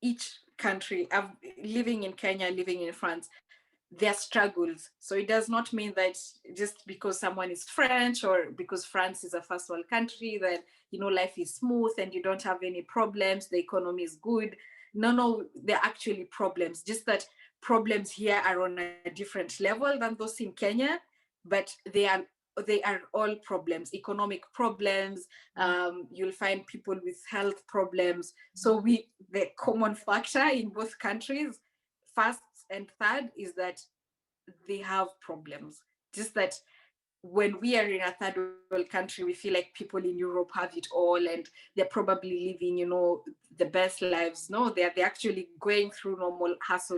each country, living in Kenya, living in France, their struggles. So it does not mean that just because someone is French or because France is a first world country that, life is smooth and you don't have any problems, the economy is good. No, they're actually problems. Just that problems here are on a different level than those in Kenya, but they are all problems, economic problems. You'll find people with health problems. So the common factor in both countries, first and third, is that they have problems. Just that when we are in a third world country, we feel like people in Europe have it all and they're probably living, the best lives. No, they're actually going through normal hassle.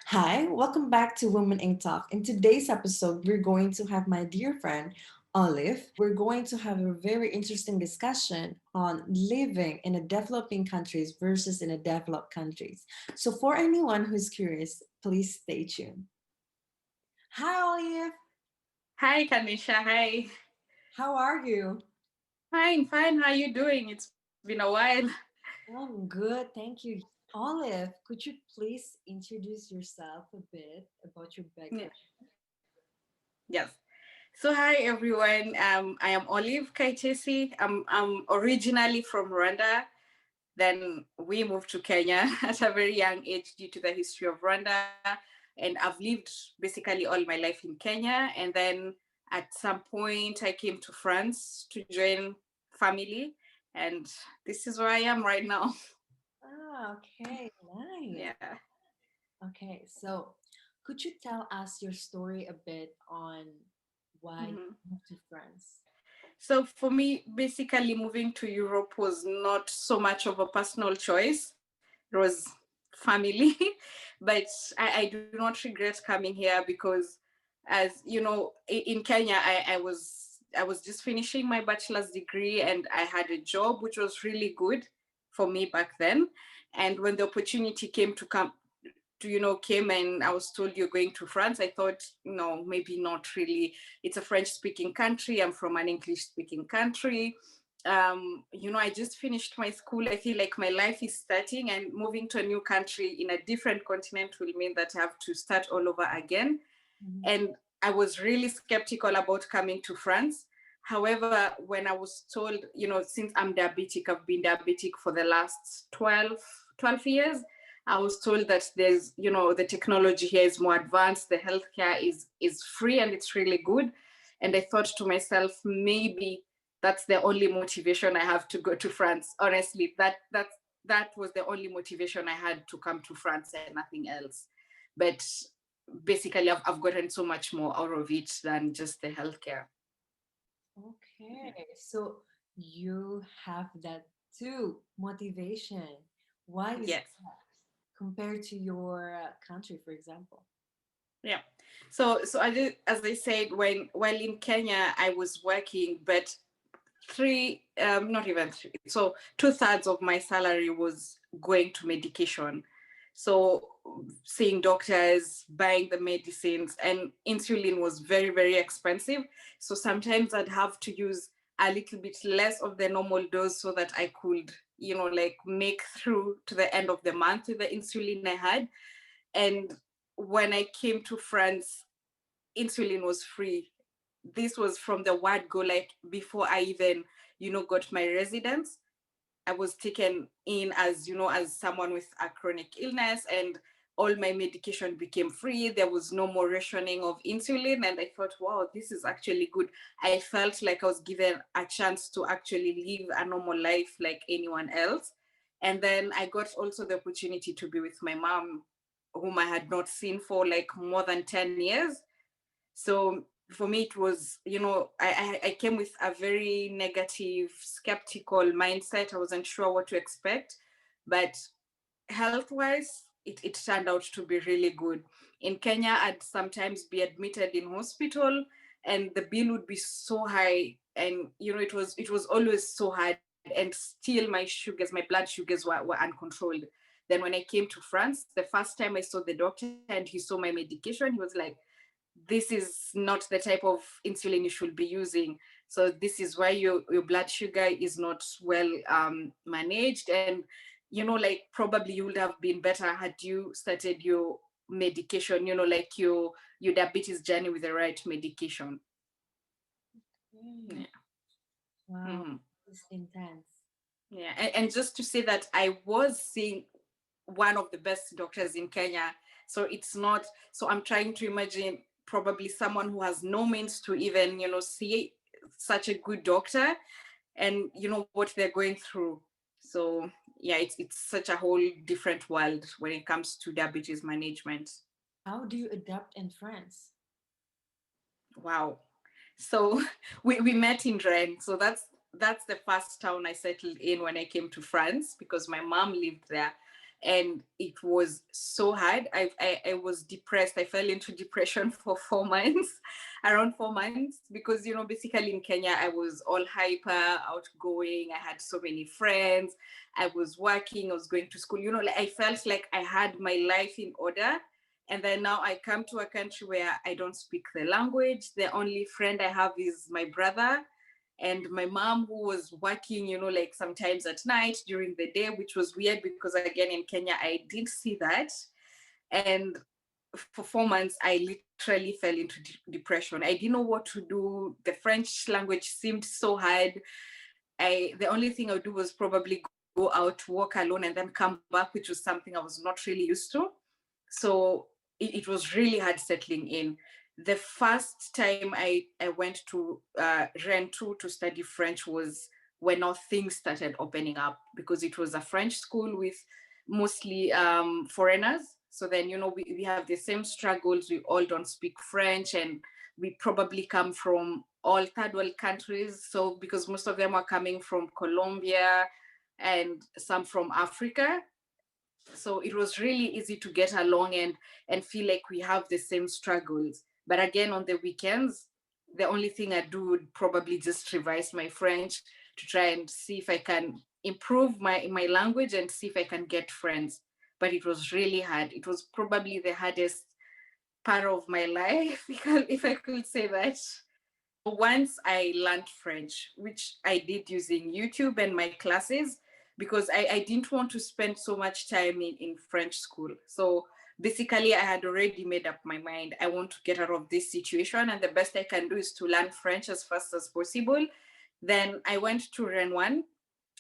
Hi, welcome back to Women in Talk. In today's episode, we're going to have my dear friend Olive. We're going to have a very interesting discussion on living in a developing countries versus in a developed countries. So for anyone who's curious, please stay tuned. Hi Olive, Hi, Kanisha. Hi. how are you? Fine. How are you doing? It's been a while. I'm good, thank you. Olive, could you please introduce yourself a bit about your Yeah. background? Yes. So hi everyone. I am Olive Kayitesi. I'm originally from Rwanda. Then we moved to Kenya at a very young age due to the history of Rwanda. And I've lived basically all my life in Kenya. And then at some point, I came to France to join family. And this is where I am right now. Ah, okay, nice. Yeah. Okay, so could you tell us your story a bit on why you Mhm. moved to France? So for me, basically moving to Europe was not so much of a personal choice. It was family. But I do not regret coming here because, as you know, in Kenya, I was just finishing my bachelor's degree and I had a job which was really good for me back then. And when the opportunity came and I was told you're going to France, I thought, no, maybe not really. It's a French speaking country. I'm from an English speaking country. I just finished my school. I feel like my life is starting, and moving to a new country in a different continent will mean that I have to start all over again. Mhm. And I was really skeptical about coming to France. However, when I was told, since I'm diabetic, I've been diabetic for the last 12 years. I was told that the technology here is more advanced, the healthcare is free and it's really good. And I thought to myself, maybe that's the only motivation I have to go to France. Honestly, that was the only motivation I had to come to France and nothing else. But basically, I've gotten so much more out of it than just the healthcare. Okay, so you have that too, motivation. Why is Yes. that compared to your country, for example? Yeah. So as I said, while in Kenya, I was working, but not even three. So 2/3 of my salary was going to medication. So seeing doctors, buying the medicines, and insulin was very, very expensive. So sometimes I'd have to use a little bit less of the normal dose so that I could, like make through to the end of the month with the insulin I had. And when I came to France, insulin was free. This was from the word go, like before I even, got my residence. I was taken in as someone with a chronic illness, and all my medication became free. There was no more rationing of insulin. And I thought, wow, this is actually good. I felt like I was given a chance to actually live a normal life like anyone else. And then I got also the opportunity to be with my mom, whom I had not seen for like more than 10 years. So for me, it was, I came with a very negative, skeptical mindset. I wasn't sure what to expect. But health wise, it turned out to be really good. In Kenya, I'd sometimes be admitted in hospital and the bill would be so high. And, it was always so hard. And still my blood sugars were uncontrolled. Then when I came to France, the first time I saw the doctor and he saw my medication, he was like, this is not the type of insulin you should be using. So this is why your blood sugar is not well managed. And, like probably you would have been better had you started your medication, like your diabetes journey with the right medication. Okay. Yeah. Wow, Hmm. it's intense. Yeah. And just to say that I was seeing one of the best doctors in Kenya. So it's not, so I'm trying to imagine probably someone who has no means to even, see such a good doctor, and what they're going through. So yeah, it's such a whole different world when it comes to diabetes management. How do you adapt in France? Wow. So we met in Rennes. So that's the first town I settled in when I came to France, because my mom lived there. And it was so hard. I was depressed. I fell into depression for 4 months, around 4 months, because basically in Kenya I was all hyper, outgoing. I had so many friends. I was working. I was going to school. Like I felt like I had my life in order, and then now I come to a country where I don't speak the language. The only friend I have is my brother and my mom, who was working, like sometimes at night during the day, which was weird because, again, in Kenya, I didn't see that. And for 4 months, I literally fell into depression. I didn't know what to do. The French language seemed so hard. The only thing I would do was probably go out, walk alone, and then come back, which was something I was not really used to. So it was really hard settling in. The first time I went to Rennes to study French was when all things started opening up, because it was a French school with mostly foreigners. So then, we have the same struggles. We all don't speak French, and we probably come from all third world countries. So because most of them are coming from Colombia and some from Africa, so it was really easy to get along and feel like we have the same struggles. But again, on the weekends, the only thing I do would probably just revise my French to try and see if I can improve my language and see if I can get friends. But it was really hard. It was probably the hardest part of my life, if I could say that. Once I learned French, which I did using YouTube and my classes, because I didn't want to spend so much time in French school. So basically, I had already made up my mind. I want to get out of this situation, and the best I can do is to learn French as fast as possible. Then I went to Ren 1.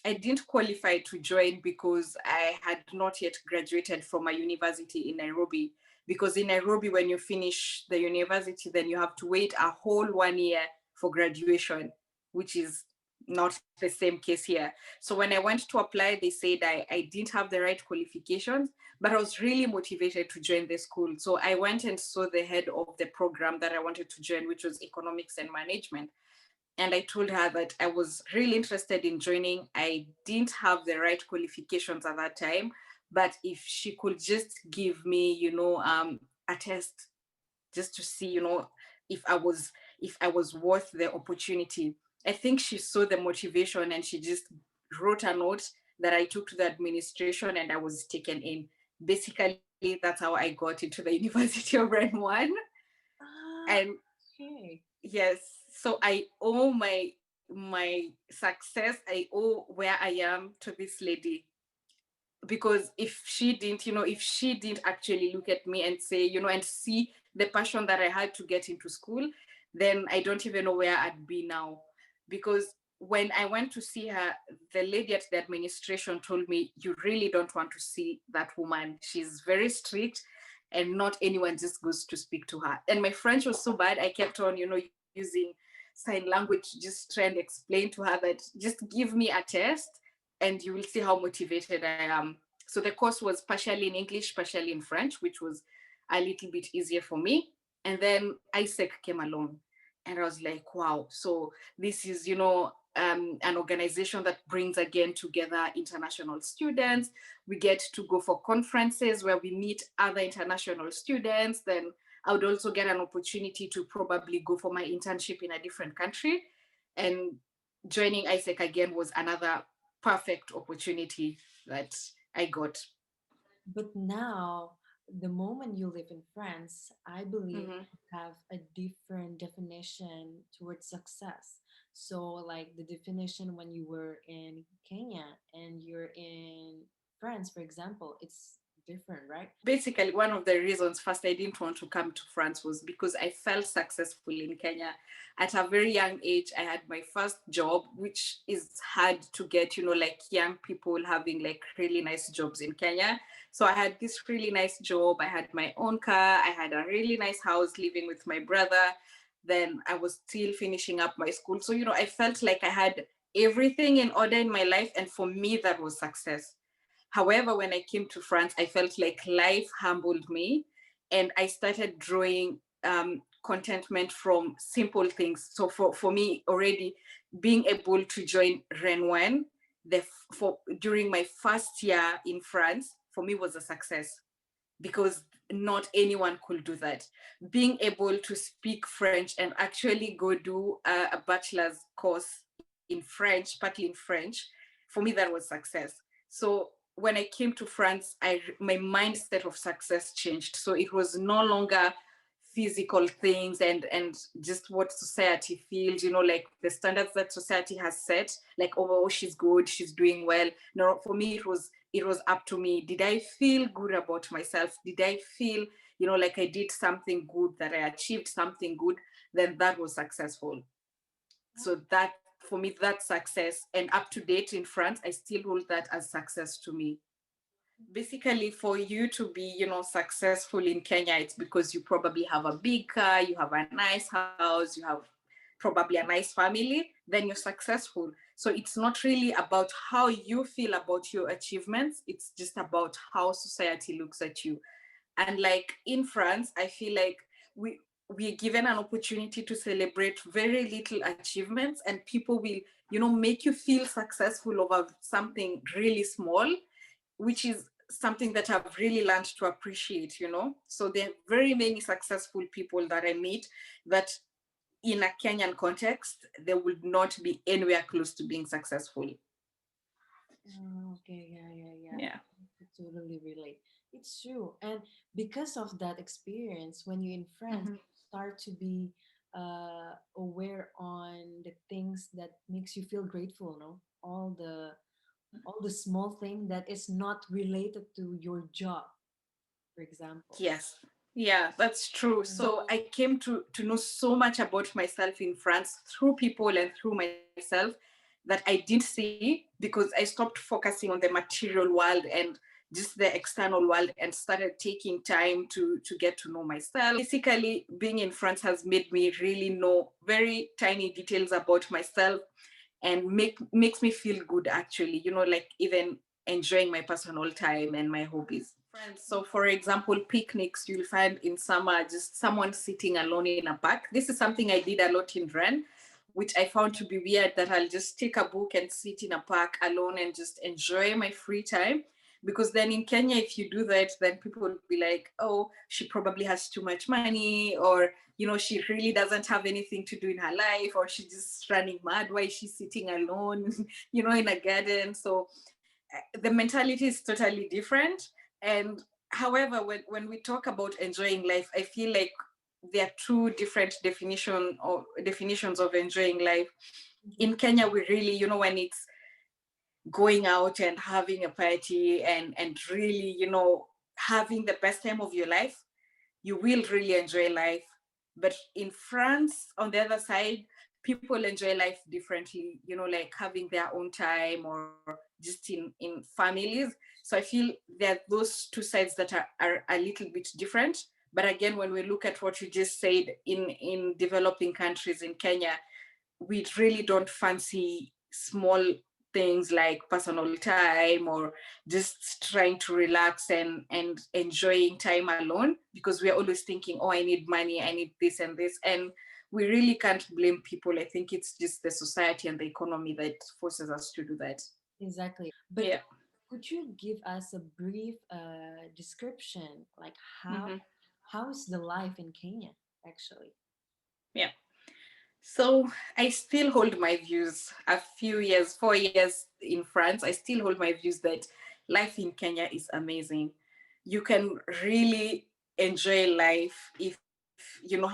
I didn't qualify to join because I had not yet graduated from a university in Nairobi. Because in Nairobi, when you finish the university, then you have to wait a whole 1 year for graduation, which is not the same case here. So when I went to apply, they said I didn't have the right qualifications, but I was really motivated to join the school. So I went and saw the head of the program that I wanted to join, which was economics and management. And I told her that I was really interested in joining. I didn't have the right qualifications at that time, but if she could just give me, a test, just to see, if I was if I was worth the opportunity. I think she saw the motivation and she just wrote a note that I took to the administration and I was taken in. Basically, that's how I got into the University of Ren 1. Ah, And okay. yes, so I owe my success, I owe where I am to this lady, because if she didn't actually look at me and say, and see the passion that I had to get into school, then I don't even know where I'd be now. Because when I went to see her, the lady at the administration told me, you really don't want to see that woman. She's very strict, and not anyone just goes to speak to her. And my French was so bad, I kept on, using sign language to just try and explain to her that just give me a test and you will see how motivated I am. So the course was partially in English, partially in French, which was a little bit easier for me. And then ISEC came along, and I was like, wow. So this is, an organization that brings again together international students. We get to go for conferences where we meet other international students. Then I would also get an opportunity to probably go for my internship in a different country. And joining ISEC again was another perfect opportunity that I got. But now, the moment you live in France, I believe Mm-hmm. you have a different definition towards success. So, like the definition when you were in Kenya and you're in France, for example, it's different, right? Basically, one of the reasons first I didn't want to come to France was because I felt successful in Kenya. At a very young age, I had my first job, which is hard to get, like young people having like really nice jobs in Kenya. So I had this really nice job. I had my own car. I had a really nice house living with my brother. Then I was still finishing up my school. So, I felt like I had everything in order in my life. And for me, that was success. However, when I came to France, I felt like life humbled me and I started drawing contentment from simple things. So for me, already being able to join Renwen during my first year in France, for me was a success because not anyone could do that. Being able to speak French and actually go do a bachelor's course in French, partly in French, for me that was success. So when I came to France, my mindset of success changed. So it was no longer physical things and just what society feels, like the standards that society has set, like, oh, she's good, she's doing well. No, for me it was up to me. Did I feel good about myself? Did I feel, like I did something good, that I achieved something good? Then that was successful. So that, for me, that's success. And up to date in France, I still hold that as success to me. Basically, for you to be, successful in Kenya, it's because you probably have a big car, you have a nice house, you have probably a nice family, then you're successful. So it's not really about how you feel about your achievements, it's just about how society looks at you. And like in France, I feel like we're given an opportunity to celebrate very little achievements, and people will, make you feel successful over something really small, which is something that I've really learned to appreciate. So there are very many successful people that I meet that in a Kenyan context, they would not be anywhere close to being successful. Oh, okay, yeah, yeah, yeah. Yeah. I could totally relate. It's true. And because of that experience, when you're in France, Mm-hmm. you start to be aware on the things that makes you feel grateful, no? All the small thing that is not related to your job, for example. Yes. Yeah, that's true. Mm. So I came to know so much about myself in France through people and through myself that I didn't see because I stopped focusing on the material world and just the external world and started taking time to get to know myself. Basically, being in France has made me really know very tiny details about myself and makes me feel good, actually, like even enjoying my personal time and my hobbies. Friends, so for example, picnics you'll find in summer, just someone sitting alone in a park. This is something I did a lot in Ren, which I found to be weird, that I'll just take a book and sit in a park alone and just enjoy my free time. Because then in Kenya, if you do that, then people will be like, oh, she probably has too much money, or, she really doesn't have anything to do in her life, or she's just running mad. Why is she sitting alone, in a garden? So the mentality is totally different. And however, when we talk about enjoying life, I feel like there are two different definitions of enjoying life. In Kenya, we really, when it's going out and having a party and really, having the best time of your life, you will really enjoy life. But in France, on the other side, people enjoy life differently, like having their own time, or just in families. So I feel there are those two sides that are a little bit different. But again, when we look at what you just said, in developing countries, in Kenya, we really don't fancy small things like personal time, or just trying to relax and enjoying time alone, because we're always thinking, oh, I need money, I need this and this. And we really can't blame people. I think it's just the society and the economy that forces us to do that. Exactly. But Yeah. could you give us a brief description, like Hmm. how is the life in Kenya actually? Yeah. So I still hold my views. A few years, 4 years in France, I still hold my views that life in Kenya is amazing. You can really enjoy life if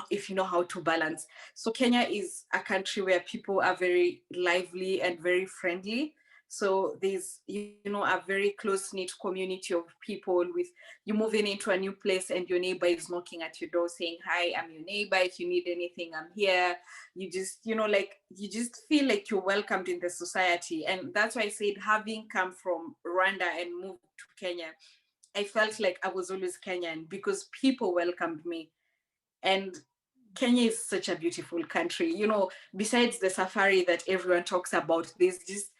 if you know how to balance. So Kenya is a country where people are very lively and very friendly. So there's, a very close knit community of people. With you moving into a new place and your neighbor is knocking at your door saying, "Hi, I'm your neighbor. If you need anything, I'm here." You just, you just feel like you're welcomed in the society. And that's why I said, having come from Rwanda and moved to Kenya, I felt like I was always Kenyan because people welcomed me. And Kenya is such a beautiful country. Besides the safari that everyone talks about, there's just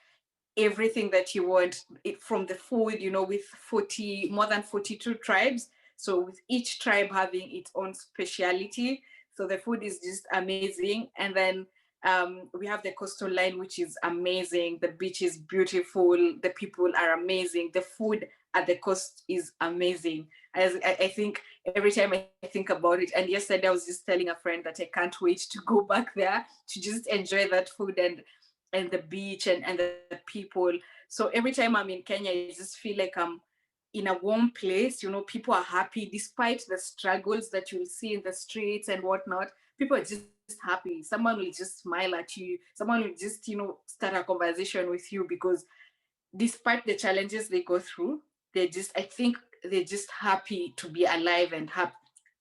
everything that you want, from the food, with more than 42 tribes. So with each tribe having its own speciality. So the food is just amazing. And then we have the coastal line, which is amazing. The beach is beautiful. The people are amazing. The food at the coast is amazing. I think every time I think about it, and yesterday I was just telling a friend that I can't wait to go back there to just enjoy that food and the beach and the people. So every time I'm in Kenya, I just feel like I'm in a warm place. People are happy despite the struggles that you'll see in the streets and whatnot. People are just happy. Someone will just smile at you. Someone will just, start a conversation with you, because despite the challenges they go through, I think they're just happy to be alive and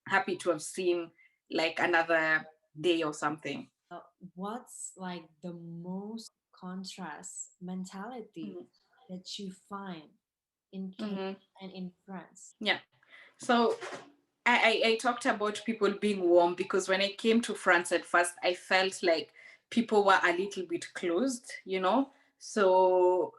happy to have seen like another day or something. What's like the most contrast mentality Mhm. that you find in Kenya Mhm. and in France? Yeah. So I talked about people being warm, because when I came to France at first, I felt like people were a little bit closed. So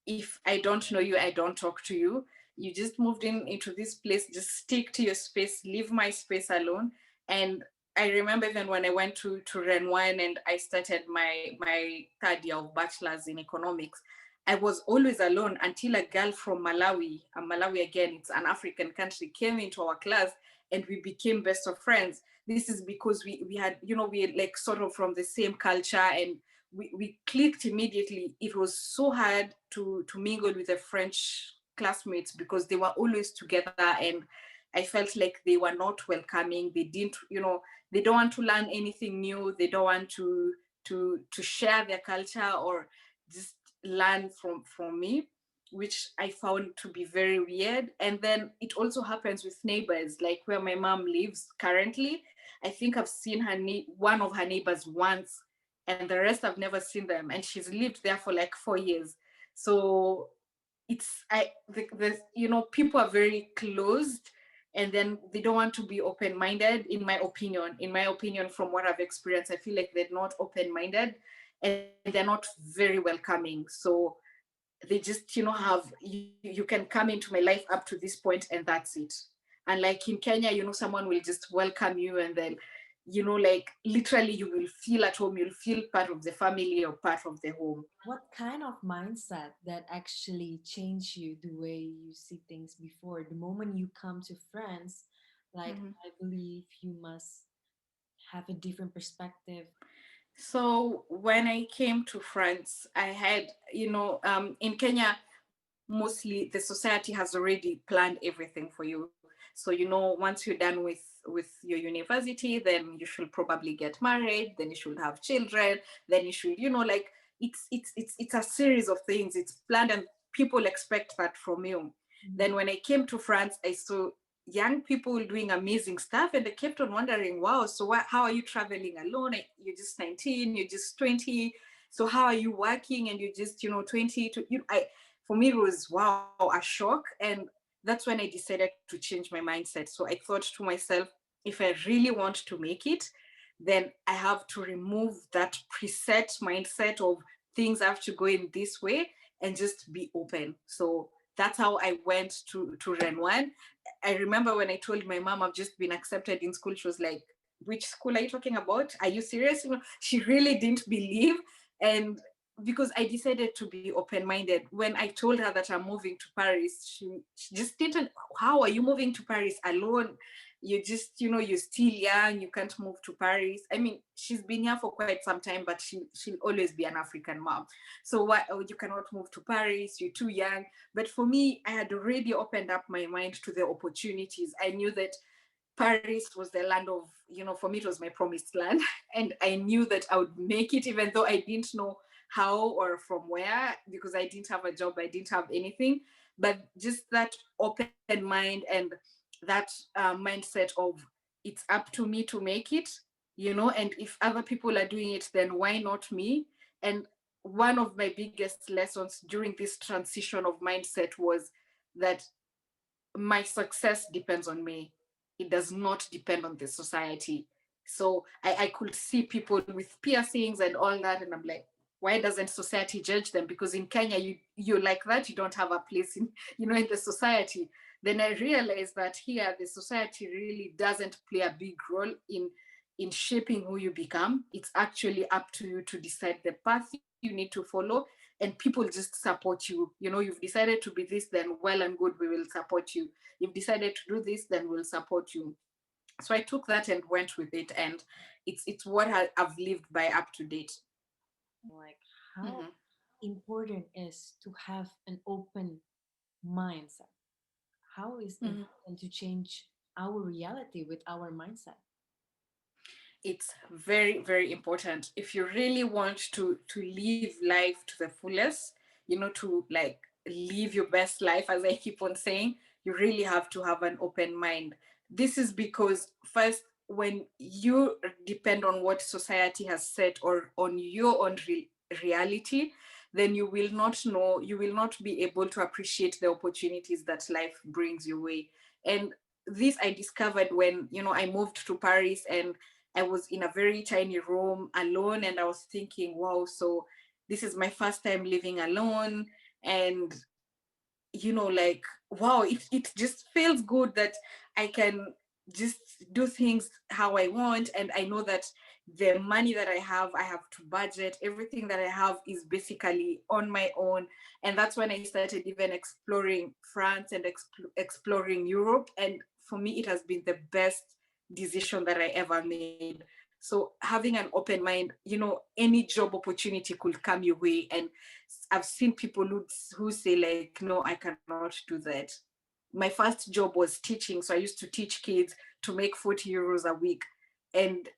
if I don't know you, I don't talk to you. You just moved into this place, just stick to your space, leave my space alone. And I remember even when I went to Renwan and I started my third year of bachelor's in economics, I was always alone until a girl from Malawi, and Malawi again, it's an African country, came into our class and we became best of friends. This is because we had, we like sort of from the same culture, and we clicked immediately. It was so hard to mingle with the French classmates because they were always together, and I felt like they were not welcoming. They didn't, they don't want to learn anything new. They don't want to share their culture or just learn from me, which I found to be very weird. And then it also happens with neighbors, like where my mom lives currently. I think I've seen one of her neighbors once, and the rest I've never seen them. And she's lived there for like 4 years. So it's people are very closed, and then they don't want to be open-minded. In my opinion, from what I've experienced, I feel like they're not open-minded and they're not very welcoming. So they just have you can come into my life up to this point and that's it. And like in Kenya, someone will just welcome you, and then like literally you will feel at home, you'll feel part of the family or part of the home. What kind of mindset that actually changed you the way you see things before? The moment you come to France, like Mhm. I believe you must have a different perspective. So when I came to France, I had, in Kenya, mostly the society has already planned everything for you. So, once you're done with your university, then you should probably get married, then you should have children, then you should, like it's a series of things. It's planned and people expect that from you. Mhm. Then when I came to France, I saw young people doing amazing stuff, and I kept on wondering, wow, so how are you traveling alone? You're just 19, you're just 20, so how are you working and you're just 20 to for me it was, wow, a shock. And that's when I decided to change my mindset. So I thought to myself, if I really want to make it, then I have to remove that preset mindset of things have to go in this way and just be open. So that's how I went to Renwan. I remember when I told my mom I've just been accepted in school, she was like, which school are you talking about? Are you serious? She really didn't believe. And because I decided to be open-minded. When I told her that I'm moving to Paris, she just didn't, how are you moving to Paris alone? You just, you're still young, you can't move to Paris. I mean, she's been here for quite some time, but she'll always be an African mom. So what, oh, you cannot move to Paris, you're too young. But for me, I had already opened up my mind to the opportunities. I knew that Paris was the land of, for me, it was my promised land. And I knew that I would make it, even though I didn't know how or from where, because I didn't have a job, I didn't have anything. But just that open mind and that mindset of it's up to me to make it, and if other people are doing it, then why not me? And one of my biggest lessons during this transition of mindset was that my success depends on me. It does not depend on the society. So I could see people with piercings and all that, and I'm like, why doesn't society judge them? Because in Kenya, you like that, you don't have a place in the society. Then I realized that here the society really doesn't play a big role in shaping who you become. It's actually up to you to decide the path you need to follow, and people just support you. You've decided to be this, then well and good, we will support you. You've decided to do this, then we'll support you. So I took that and went with it, and it's what I've lived by up to date. Like how Mm-hmm. important is to have an open mindset? How is Mm-hmm. important to change our reality with our mindset? It's very, very important if you really want to live life to the fullest, to like live your best life, as I keep on saying. You really have to have an open mind. This is because, first, when you depend on what society has said or on your own reality, then you will not be able to appreciate the opportunities that life brings your way. And this I discovered when I moved to Paris, and I was in a very tiny room alone, and I was thinking, wow, so this is my first time living alone. And, like, wow, it just feels good that I can just do things how I want. And I know that the money that I have to budget. Everything that I have is basically on my own. And that's when I started even exploring France and exploring Europe. And for me, it has been the best decision that I ever made. So having an open mind, any job opportunity could come your way. And I've seen people who say like, no, I cannot do that. My first job was teaching. So I used to teach kids to make 40 euros a week. And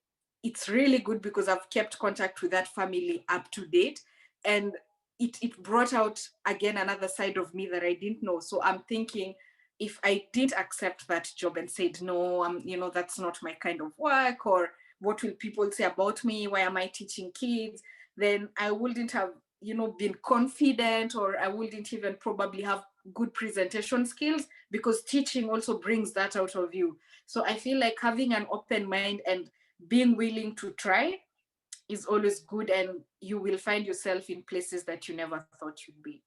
it's really good because I've kept contact with that family up to date. And it brought out again another side of me that I didn't know. So I'm thinking, if I didn't accept that job and said, no, that's not my kind of work, or what will people say about me? Why am I teaching kids? Then I wouldn't have, been confident, or I wouldn't even probably have good presentation skills, because teaching also brings that out of you. So I feel like having an open mind and being willing to try is always good, and you will find yourself in places that you never thought you'd be.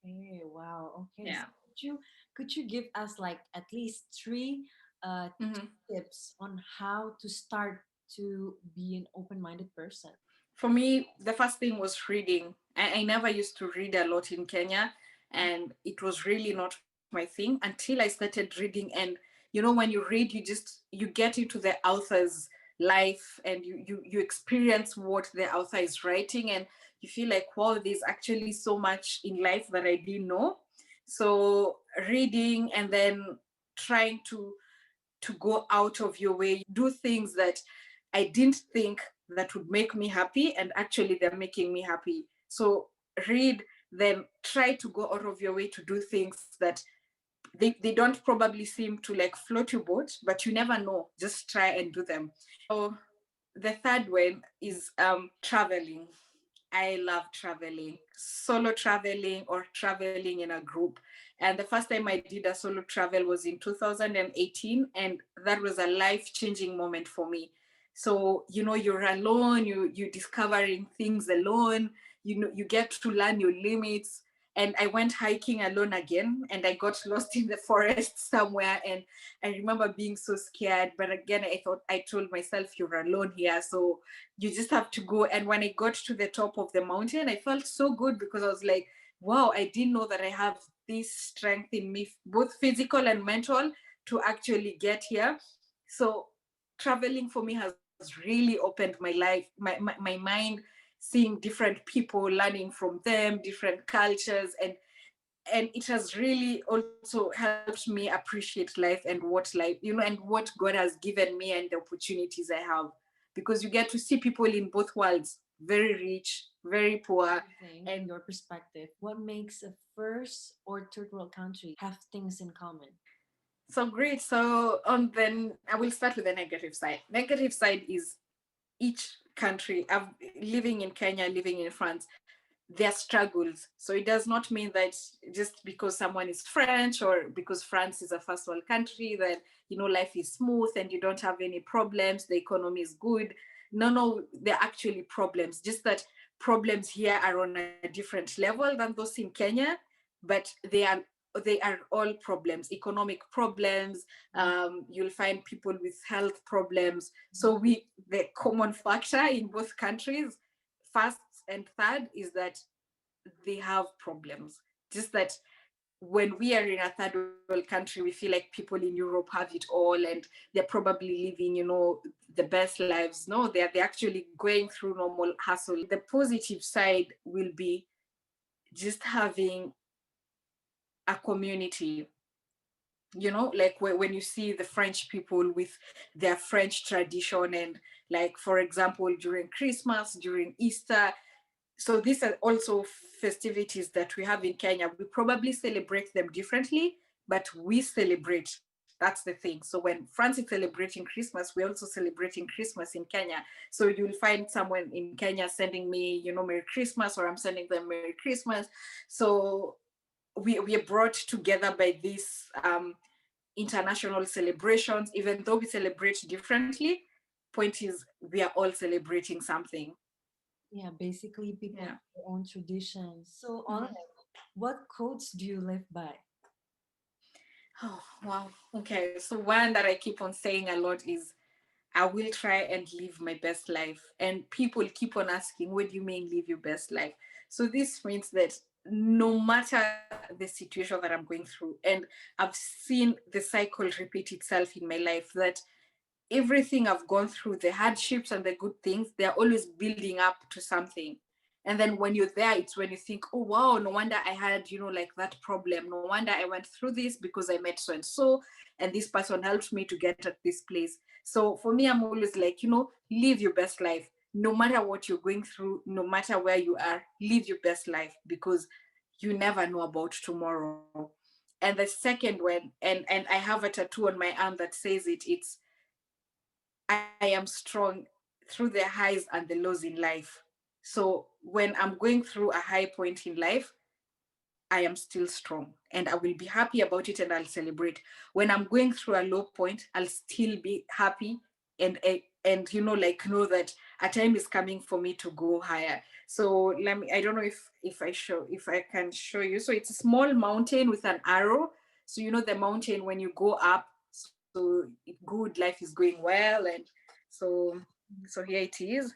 Okay, wow. Okay, so Yeah. could you give us like at least three uh Mm-hmm. tips on how to start to be an open-minded person? For me, the first thing was reading. I never used to read a lot in Kenya, and it was really not my thing until I started reading. And when you read, you get into the author's life, and you experience what the author is writing, and you feel like, wow, there's actually so much in life that I didn't know. So reading, and then trying to go out of your way, do things that I didn't think that would make me happy, and actually they're making me happy. So read, then try to go out of your way to do things that they don't probably seem to like float your boat, but you never know. Just try and do them. So the third one is traveling. I love traveling, solo traveling or traveling in a group. And the first time I did a solo travel was in 2018, and that was a life-changing moment for me. So, you're alone, you're discovering things alone, you get to learn your limits. And I went hiking alone again, and I got lost in the forest somewhere. And I remember being so scared. But again, I told myself, you're alone here. So you just have to go. And when I got to the top of the mountain, I felt so good, because I was like, wow, I didn't know that I have this strength in me, both physical and mental, to actually get here. So traveling for me has really opened my life, my mind, seeing different people, learning from them, different cultures. And and it has really also helped me appreciate life and what life, and what God has given me and the opportunities I have, because you get to see people in both worlds, very rich, very poor. In And your perspective, what makes a first or third world country have things in common? so great. So on then I will start with the negative side. Negative side is each country. Living in Kenya, living in France, their struggles. So it does not mean that just because someone is French or because France is a first world country that life is smooth and you don't have any problems, the economy is good. No, no, they're actually problems. Just that problems here are on a different level than those in Kenya, but they are all problems, economic problems. You'll find people with health problems. So the common factor in both countries, first and third, is that they have problems. Just that when we are in a third world country, we feel like people in Europe have it all and they're probably living, the best lives. No, they're actually going through normal hustle. The positive side will be just having a community, like when you see the French people with their French tradition, and like, for example, during Christmas, during Easter. So these are also festivities that we have in Kenya. We probably celebrate them differently, but we celebrate. That's the thing. So when France is celebrating Christmas, we're also celebrating Christmas in Kenya. So you'll find someone in Kenya sending me, Merry Christmas, or I'm sending them Merry Christmas. So we are brought together by these international celebrations, even though we celebrate differently. Point is, we are all celebrating something. Yeah, basically people Yeah. have their own traditions. So, Olive, Mhm. what quotes do you live by? Oh, wow. Okay. So one that I keep on saying a lot is, I will try and live my best life. And people keep on asking, what do you mean live your best life? So this means that no matter the situation that I'm going through, and I've seen the cycle repeat itself in my life, that everything I've gone through, the hardships and the good things, they're always building up to something. And then when you're there, it's when you think, oh wow, no wonder I had, like that problem. No wonder I went through this because I met so, and this person helped me to get at this place. So for me, I'm always like, live your best life. No matter what you're going through, no matter where you are, live your best life, because you never know about tomorrow. And the second one, and I have a tattoo on my arm that says it's, I am strong through the highs and the lows in life. So when I'm going through a high point in life, I am still strong and I will be happy about it and I'll celebrate. When I'm going through a low point, I'll still be happy and like know that a time is coming for me to go higher. So I don't know if I can show you. So it's a small mountain with an arrow. So the mountain, when you go up, so good, life is going well. And so here it is. Wow.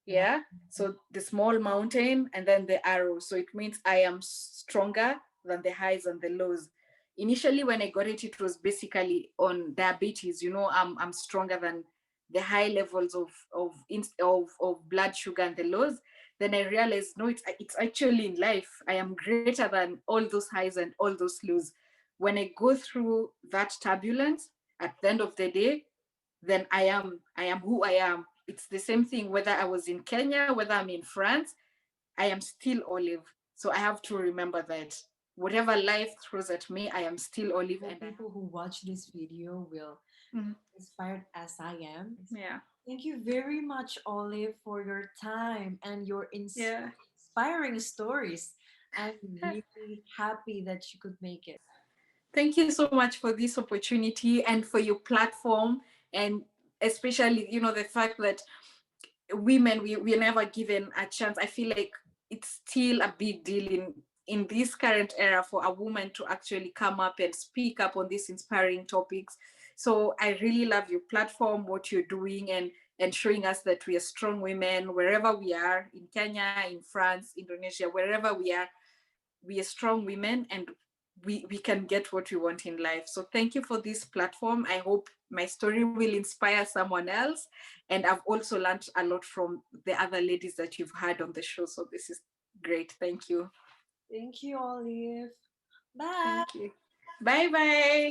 Yeah. So the small mountain and then the arrow. So it means I am stronger than the highs and the lows. Initially, when I got it, it was basically on diabetes. I'm stronger than the high levels of blood sugar and the lows. Then I realized, no, it's actually in life. I am greater than all those highs and all those lows. When I go through that turbulence, at the end of the day, then I am who I am. It's the same thing whether I was in Kenya, whether I'm in France, I am still Olive. So I have to remember that whatever life throws at me, I am still Olive. For And people who watch this video will Mhm. inspired as I am. Yeah. Thank you very much, Olive, for your time and your Yeah. inspiring stories. I'm really happy that you could make it. Thank you so much for this opportunity and for your platform, and especially the fact that women, we're never given a chance. I feel like it's still a big deal in this current era for a woman to actually come up and speak up on these inspiring topics. So I really love your platform, what you're doing, and showing us that we are strong women wherever we are, in Kenya, in France, Indonesia, wherever we are strong women, and we can get what we want in life. So thank you for this platform. I hope my story will inspire someone else. And I've also learned a lot from the other ladies that you've had on the show. So this is great. Thank you. Thank you, Olive. Bye. Thank you. Bye bye.